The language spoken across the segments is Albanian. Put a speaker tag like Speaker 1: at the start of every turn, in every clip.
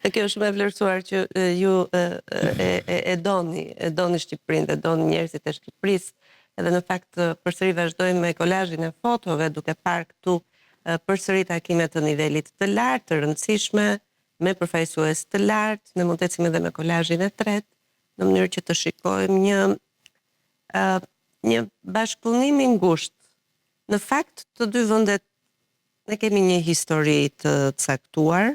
Speaker 1: Kjo është shumë e vlerësuar që ju e doni Shqipërinë, e doni njerëzit e Shqipërisë, edhe në fakt përsëri vazhdojmë me kolazhin e fotove, duke parë këtu përsëri takime të nivelit të lartë, të rëndësishme, me përfaqësues të lartë, ne mund të ecim edhe me kolazhin e tretë, në mënyrë që të shikojmë një bashkëpunim i ngushtë. Në fakt, të dy vendet ne kemi një histori të caktuar,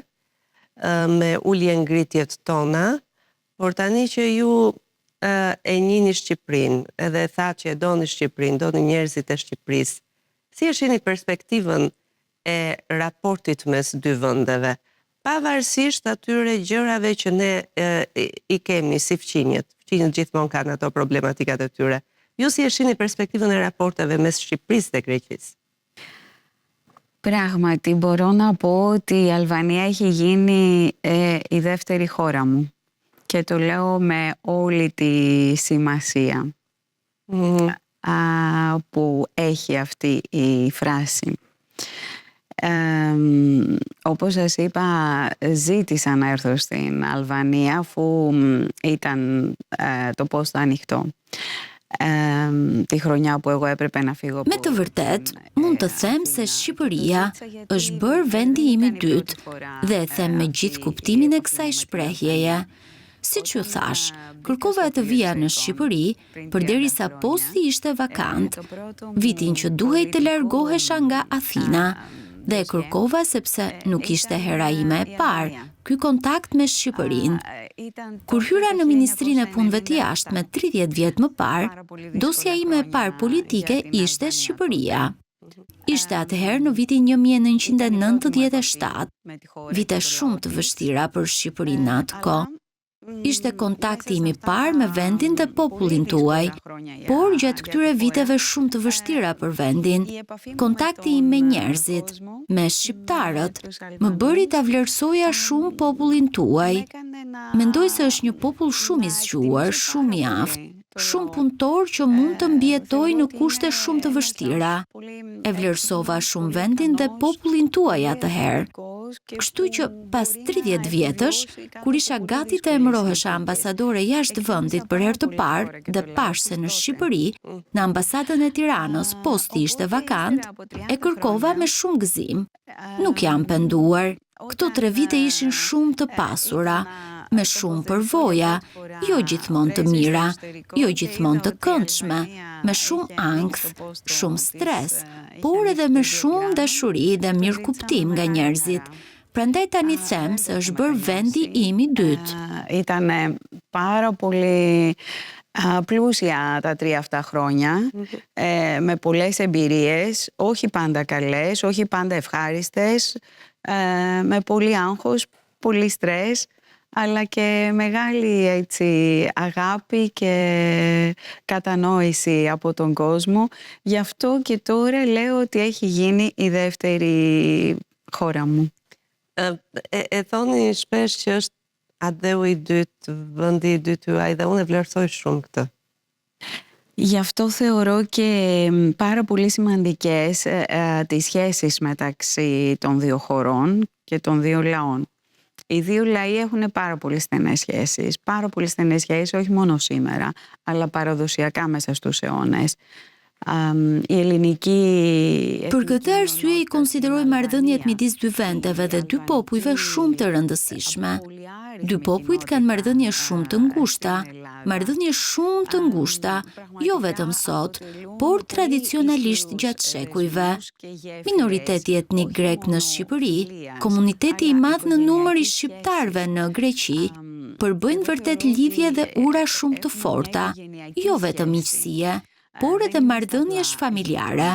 Speaker 1: me ulje ngritjet tona, por tani që ju e njihni Shqipërinë, edhe tha që e doni Shqipërinë, doni njerëzit e Shqipërisë, si e shihni perspektivën e raportit mes dy vendeve, pavarësisht atyre gjërave që ne i kemi si fqinjet gjithmonë kanë ato problematikat e tyre. Ju si e shihni perspektivën e raporteve mes Shqipërisë dhe Greqisë?
Speaker 2: Πράγματι, μπορώ να πω ότι η Αλβανία έχει γίνει η δεύτερη χώρα μου. Και το λέω με όλη τη σημασία που έχει αυτή η φράση. Όπως σας είπα, ζήτησα να έρθω στην Αλβανία αφού ήταν το πόστο ανοιχτό. Τη χρονιά που εγώ έπρεπε να φύγω.
Speaker 3: Me të vërtet, mund të them se Shqipëria është bërë vendi im i dytë dhe e them me gjithë kuptimin e kësaj shprehjeje. Siç ju thash, kërkova të vija në Shqipëri përderisa posti ishte vakant, vitin që duhej të largohesha nga Athina, dhe e kërkova sepse nuk ishte hera ime e parë ky kontakt me Shqipërinë. Kur hyra në Ministrinë e Punëve të Jashtme 30 vjet më parë, dosja ime e parë politike ishte Shqipëria. Ishte atëherë në vitin 1997, vite shumë të vështira për Shqipërinë në atë kohë. Ishte kontakti im i parë me vendin dhe popullin tuaj, por gjatë këtyre viteve shumë të vështira për vendin, kontakti im me njerëzit, me shqiptarët, më bëri ta vlerësoja shumë popullin tuaj. Mendoj se është një popull shumë i zgjuar, shumë i aftë, shumë punëtor që mund të mbijetoj në kushte shumë të vështira. E vlerësova shumë vendin dhe popullin tuaj atëherë. Kështu që pas 30 vjetësh, kur isha gati të emërohesha ambasadore jashtë vendit për herë të parë dhe pash se në Shqipëri, në ambasadën e Tiranës posti ishte vakant, e kërkova me shumë gëzim. Nuk jam penduar. Këto 3 vite ishin shumë të pasura, me shumë përvoja, jo gjithmonë të mira, jo gjithmonë të këndshme, me shumë ankth, shumë stres, por edhe me shumë dashuri dhe mirëkuptim nga njerëzit. Prandaj tani them se është bërë vendi im i dytë.
Speaker 2: Ήταν πάρα πολύ πλούσια τα 3 αυτά χρόνια, με πολλές εμπειρίες, όχι πάντα καλές, όχι πάντα ευχάριστες, με πολύ άγχος, πολύ στρες, αλλά και μεγάλη αγάπη και κατανόηση από τον κόσμο. Γι' αυτό και τώρα λέω ότι έχει γίνει η δεύτερη χώρα μου.
Speaker 1: E thoni shpesh që është adeu i dytë, vendi i dytë juaj, dhe unë e vlerësoj shumë këtë.
Speaker 2: Γι' αυτό θεωρώ και πάρα πολύ σημαντικές τις σχέσεις μεταξύ των δύο χωρών και των δύο λαών. Οι δύο λαοί έχουν πάρα πολύ στενές σχέσεις, όχι μόνο σήμερα, αλλά παραδοσιακά μέσα στους αιώνες. Η ελληνική...
Speaker 3: Për këtë arsye i konsideroj marrëdhëniet midis dy vendeve dhe dy popujve shumë të rëndësishme. Dy popujt kanë marrëdhënie shumë të ngushta, jo vetëm sot, por tradicionalisht gjatë shekujve. Minoriteti etnik grek në Shqipëri, komuniteti i madh në numër i shqiptarëve në Greqi, përbëjnë vërtet lidhje dhe ura shumë të forta, jo vetëm miqësie, por edhe marrëdhëniesh familjare.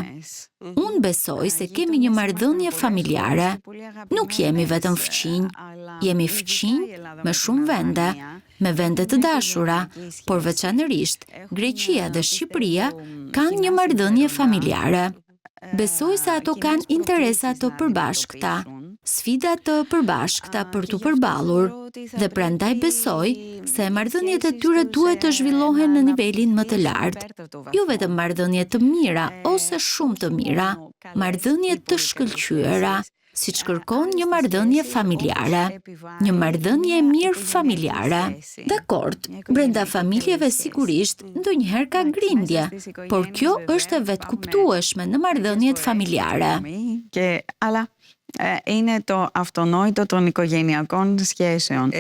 Speaker 3: Unë besoj se kemi një marrëdhënie familjare. Nuk jemi vetëm fëqinj, jemi fëqinj me shumë vende, me vende të dashura, por veçanërisht Greqia dhe Shqipëria kanë një marrëdhënie familjare. Besoj se ato kanë interesa të përbashkëta, sfida të përbashkëta për t'u përballur, dhe prandaj besoj se marrëdhëniet e tyre duhet të zhvillohen në nivelin më të lartë. Jo vetëm marrëdhënie të mira ose shumë të mira, marrëdhënie të shkëlqyera, siç kërkon një marrëdhënie familjare, një marrëdhënie mirë familjare. Dakord, brenda familjeve sigurisht ndonjëherë ka grindje, por kjo është e vetkuptueshme në marrëdhëniet familjare.
Speaker 2: Αλλά είναι το αυτονόητο των οικογενειακών σχέσεων.